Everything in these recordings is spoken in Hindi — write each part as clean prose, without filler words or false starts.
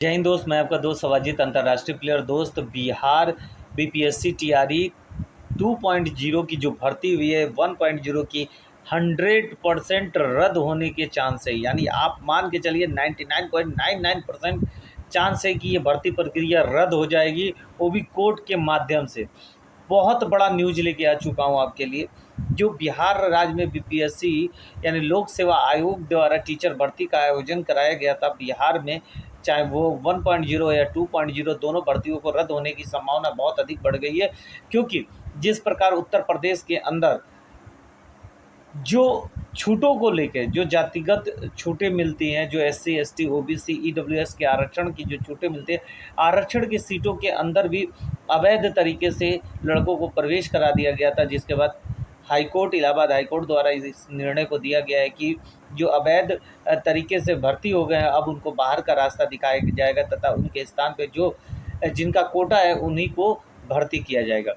जय हिंद दोस्त, मैं आपका दोस्त अवाजित अंतर्राष्ट्रीय प्लेयर दोस्त। बिहार बीपीएससी टीआरई 2.0 की जो भर्ती हुई है 1.0 की 100% रद्द होने के चांस है। यानी आप मान के चलिए 99.99% चांस है कि ये भर्ती प्रक्रिया रद्द हो जाएगी, वो भी कोर्ट के माध्यम से। बहुत बड़ा न्यूज़ लेके आ चुका हूँ आपके लिए। जो बिहार राज्य में बीपीएससी यानी लोक सेवा आयोग द्वारा टीचर भर्ती का आयोजन कराया गया था बिहार में, चाहे वो 1.0 या 2.0 दोनों भर्तियों को रद्द होने की संभावना बहुत अधिक बढ़ गई है। क्योंकि जिस प्रकार उत्तर प्रदेश के अंदर जो छूटों को लेकर जो जातिगत छूटें मिलती हैं, जो एससी एसटी ओबीसी ईडब्ल्यूएस के आरक्षण की जो छूटें मिलती हैं, आरक्षण की सीटों के अंदर भी अवैध तरीके से लड़कों को प्रवेश करा दिया गया था, जिसके बाद हाईकोर्ट इलाहाबाद हाईकोर्ट द्वारा इस निर्णय को दिया गया है कि जो अवैध तरीके से भर्ती हो गए हैं अब उनको बाहर का रास्ता दिखाया जाएगा तथा उनके स्थान पर जो जिनका कोटा है उन्हीं को भर्ती किया जाएगा।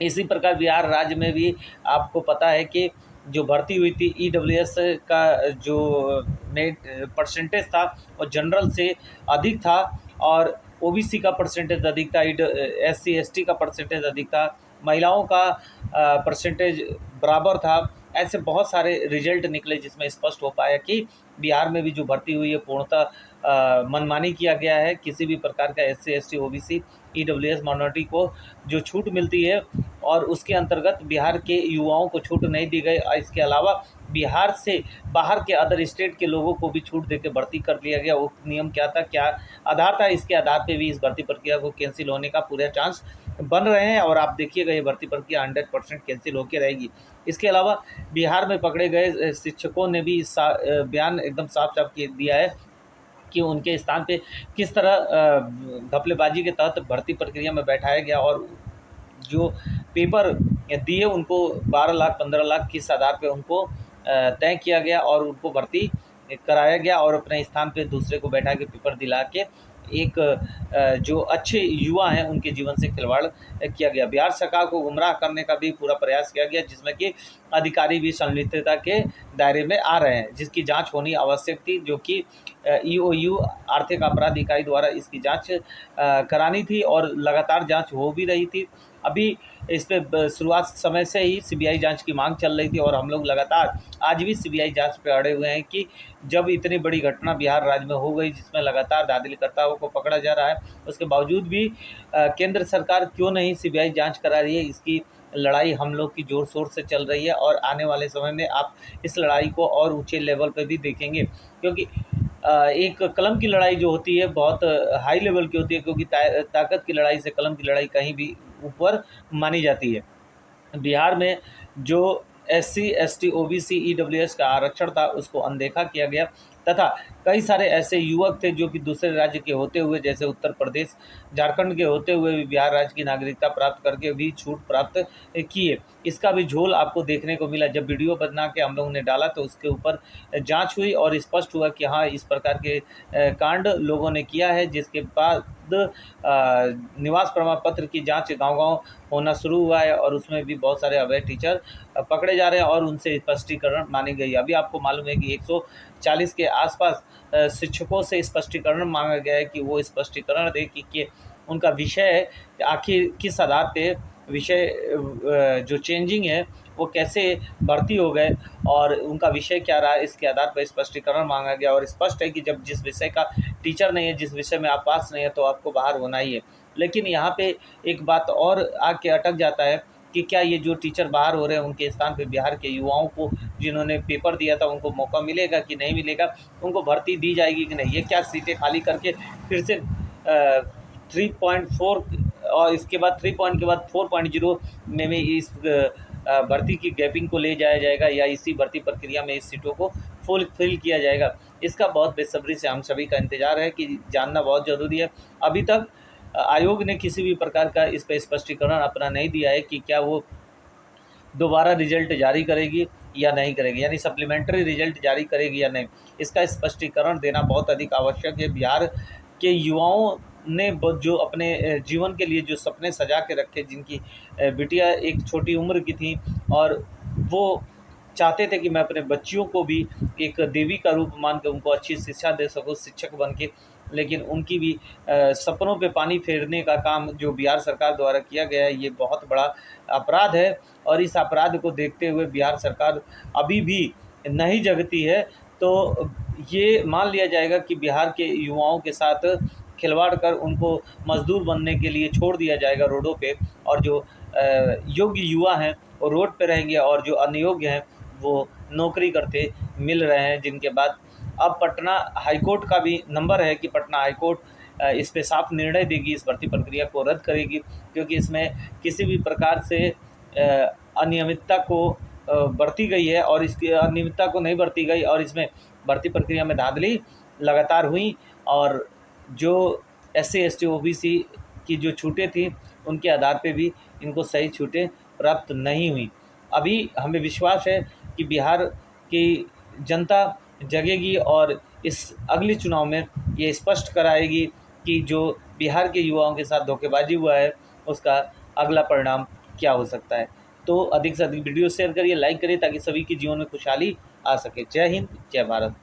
इसी प्रकार बिहार राज्य में भी आपको पता है कि जो भर्ती हुई थी ईडब्ल्यूएस का जो नेट परसेंटेज था वो जनरल से अधिक था और ओबीसी का परसेंटेज अधिक था, एससी एसटी का परसेंटेज अधिक था, महिलाओं का परसेंटेज बराबर था। ऐसे बहुत सारे रिजल्ट निकले जिसमें स्पष्ट हो पाया कि बिहार में भी जो भर्ती हुई है पूर्णतः मनमानी किया गया है। किसी भी प्रकार का SC ST OBC EWS minority को जो छूट मिलती है और उसके अंतर्गत बिहार के युवाओं को छूट नहीं दी गई। इसके अलावा बिहार से बाहर के अदर स्टेट के लोगों को भी छूट देकर भर्ती कर लिया गया। वो नियम क्या था, क्या आधार था, इसके आधार पे भी इस भर्ती प्रक्रिया को कैंसिल होने का पूरे चांस बन रहे हैं और आप देखिएगा ये भर्ती प्रक्रिया 100% कैंसिल होकर रहेगी। इसके अलावा बिहार में पकड़े गए शिक्षकों ने भी बयान एकदम साफ साफ दिया है कि उनके स्थान पे किस तरह घपलेबाजी के तहत भर्ती प्रक्रिया में बैठाया गया और जो पेपर दिए उनको 12 लाख 15 लाख किस आधार पे उनको तय किया गया और उनको भर्ती कराया गया और अपने स्थान पे दूसरे को बैठा के पेपर दिला के एक जो अच्छे युवा हैं उनके जीवन से खिलवाड़ किया गया। बिहार सरकार को गुमराह करने का भी पूरा प्रयास किया गया, जिसमें कि अधिकारी भी संलिप्तता के दायरे में आ रहे हैं, जिसकी जांच होनी आवश्यक थी, जो कि ईओयू आर्थिक अपराध इकाई द्वारा इसकी जांच करानी थी और लगातार जांच हो भी रही थी। अभी इस पे शुरुआत समय से ही सीबीआई जांच की मांग चल रही थी और हम लोग लगातार आज भी सीबीआई जांच पे अड़े हुए हैं कि जब इतनी बड़ी घटना बिहार राज्य में हो गई जिसमें लगातार धांधलीकर्ताओं को पकड़ा जा रहा है, उसके बावजूद भी केंद्र सरकार क्यों नहीं सीबीआई जांच करा रही है। इसकी लड़ाई हम लोग की ज़ोर शोर से चल रही है और आने वाले समय में आप इस लड़ाई को और ऊंचे लेवल पे भी देखेंगे, क्योंकि एक कलम की लड़ाई जो होती है बहुत हाई लेवल की होती है, क्योंकि ताकत की लड़ाई से कलम की लड़ाई कहीं भी ऊपर मानी जाती है। बिहार में जो एससी एसटी ओबीसी ईडब्ल्यूएस का आरक्षण था उसको अनदेखा किया गया तथा कई सारे ऐसे युवक थे जो कि दूसरे राज्य के होते हुए, जैसे उत्तर प्रदेश झारखंड के होते हुए भी बिहार राज्य की नागरिकता प्राप्त करके भी छूट प्राप्त किए। इसका भी झोल आपको देखने को मिला। जब वीडियो बना के हम लोगों ने डाला तो उसके ऊपर जांच हुई और स्पष्ट हुआ कि हाँ, इस प्रकार के कांड लोगों ने किया है, जिसके बाद निवास प्रमाण पत्र की जांच गांव-गांव होना शुरू हुआ है और उसमें भी बहुत सारे अवैध टीचर पकड़े जा रहे हैं और उनसे स्पष्टीकरण मांगी गई। अभी आपको मालूम है कि 140 के आसपास शिक्षकों से स्पष्टीकरण मांगा गया है कि वो स्पष्टीकरण दें कि उनका विषय आखिर किस आधार पे विषय जो चेंजिंग है वो कैसे भर्ती हो गए और उनका विषय क्या रहा, इसके आधार पर स्पष्टीकरण मांगा गया। और स्पष्ट है कि जब जिस विषय का टीचर नहीं है, जिस विषय में आप पास नहीं है, तो आपको बाहर होना ही है। लेकिन यहाँ पे एक बात और आके अटक जाता है कि क्या ये जो टीचर बाहर हो रहे हैं उनके स्थान पे बिहार के युवाओं को जिन्होंने पेपर दिया था उनको मौका मिलेगा कि नहीं मिलेगा, उनको भर्ती दी जाएगी कि नहीं। ये क्या सीटें खाली करके फिर से 3.4 और इसके बाद 3 पॉइंट के बाद 4.0 में भी इस भर्ती की गैपिंग को ले जाया जाएगा या इसी भर्ती प्रक्रिया में इस सीटों को फुलफिल किया जाएगा। इसका बहुत बेसब्री से हम सभी का इंतज़ार है कि जानना बहुत ज़रूरी है। अभी तक आयोग ने किसी भी प्रकार का इस पर स्पष्टीकरण अपना नहीं दिया है कि क्या वो दोबारा रिजल्ट जारी करेगी या नहीं करेगी, यानी सप्लीमेंट्री रिजल्ट जारी करेगी या नहीं। इसका स्पष्टीकरण देना बहुत अधिक आवश्यक है। बिहार के युवाओं ने जो अपने जीवन के लिए जो सपने सजा के रखे, जिनकी बिटिया एक छोटी उम्र की थी और वो चाहते थे कि मैं अपने बच्चियों को भी एक देवी का रूप मान के उनको अच्छी शिक्षा दे सकूँ, शिक्षक बन के लेकिन उनकी भी सपनों पे पानी फेरने का काम जो बिहार सरकार द्वारा किया गया है, ये बहुत बड़ा अपराध है। और इस अपराध को देखते हुए बिहार सरकार अभी भी नहीं जगती है, तो ये मान लिया जाएगा कि बिहार के युवाओं के साथ खिलवाड़ कर उनको मज़दूर बनने के लिए छोड़ दिया जाएगा रोडों पे, और जो योग्य युवा हैं वो रोड पे रहेंगे, और जो अनयोग्य हैं वो नौकरी करते मिल रहे हैं। जिनके बाद अब पटना हाईकोर्ट का भी नंबर है कि पटना हाईकोर्ट इस पे साफ निर्णय देगी, इस भर्ती प्रक्रिया को रद्द करेगी, क्योंकि इसमें किसी भी प्रकार से अनियमितता को बरती गई है, और इसकी अनियमितता को नहीं बरती गई, और इसमें भर्ती प्रक्रिया में धांधली लगातार हुई, और जो SC ST OBC की जो छूटें थी उनके आधार पे भी इनको सही छूटें प्राप्त नहीं हुई। अभी हमें विश्वास है कि बिहार की जनता जगेगी और इस अगले चुनाव में ये स्पष्ट कराएगी कि जो बिहार के युवाओं के साथ धोखेबाजी हुआ है उसका अगला परिणाम क्या हो सकता है। तो अधिक से अधिक वीडियो शेयर करिए, लाइक करिए, ताकि सभी के जीवन में खुशहाली आ सके। जय हिंद, जय भारत।